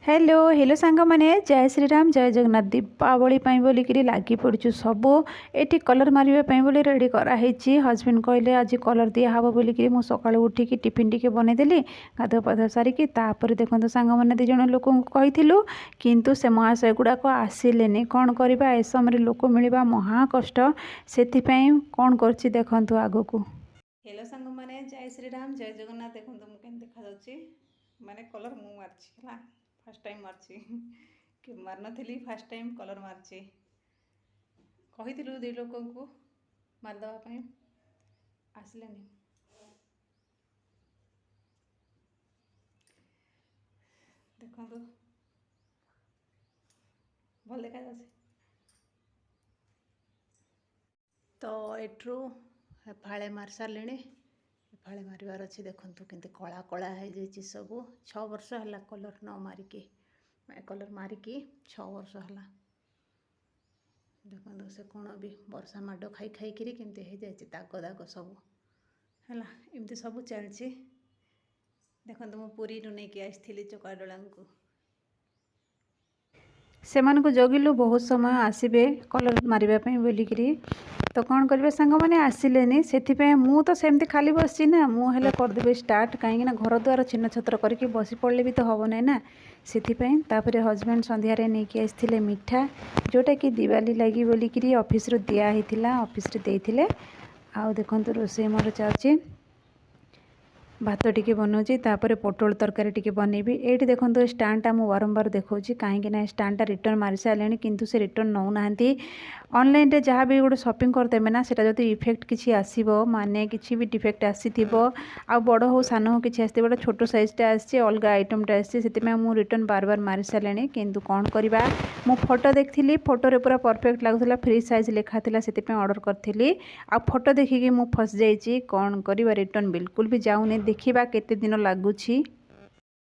Hello hello सांग माने जय श्री राम जय जगन्नाथ दीपावली बोलिकी लगी पड़ू सब ये कलर मारे बोली रेडी कराई। हजबैंड कहले आज कलर दिहब बोलिकी मुझे सकाळु उठिकी टिफिन टी बनईदेली गाधुआ पाधुआ सारिकी देखो सांग मैंने दिज लोक कही किंतु से महाशय गुड़ाक आसिले कौन करवा ए समय लोक मिलवा महा कष्ट से कौन कर देखु आग को। हेलो सांग माने जय श्री राम जय जगन्नाथ देखो मुझे देखा माने कलर मु मार्ची फर्स्ट टाइम मार्ची कि मार नी फर्स्ट टाइम कलर मार्ची कही दी लोक को मारदेवाई आसले देखो भल देखा तो एट्रू फाड़े मार सारे फाड़े मार अच्छे देखु कि कला कला हो सब 6 वर्ष है कलर न मारिकी कलर मारिकी 6 वर्ष है देखो से कौन भी वर्षा माड़ खाई खाई केमती हो जाए दाग दाग सब है एमती सब चलती देखो मु पुरी नहीं कि आसती चकाडोला को से जगिलु बहुत समय आसबे कलर मारे बोलिकी तो कौन करेंगे सांग मैंने आसिले से मु तो सेमती खाली बसी ना मुझे करदेवी स्टार्ट कहीं घर द्वार छिन्न छत्र करके बसी पड़े भी तो हम ना से हजबैंड संध्यारे नहीं कि आसते मिठा जोटा कि दिवाली लगी बोलिकी ऑफिस रु दिया ऑफिस देते आउ देखो रोषे मोर चलती भात टिके बनाऊँगी तापर पोटल तरकारी टिके बनैबी ये देखो स्टांडटा मुझे बारंबार देखा कहीं स्टांडटा रिटर्न मारी सारे किंतु से रिटर्न नौ ना ऑनलाइन रे जहाँ भी गोटे शॉपिंग करदेवे ना सेटा जब इफेक्ट किसी आसो माने किसी भी डिफेक्ट आसी आ बड़ हो सान हो कि आसती बड़ा छोट साइजटा आसी अलग आइटमटा आसी मुझे रिटर्न बार बार मारी सारे किंतु कौन करवा मु फोटो देखी फोटो पूरा परफेक्ट लगुला फ्री साइज लिखा से ऑर्डर करी आ फोटो देखिकी मुझे फस जाइए कौन करवा रिटर्न बिल्कुल भी जाऊनी देखा केते दिन लगुच।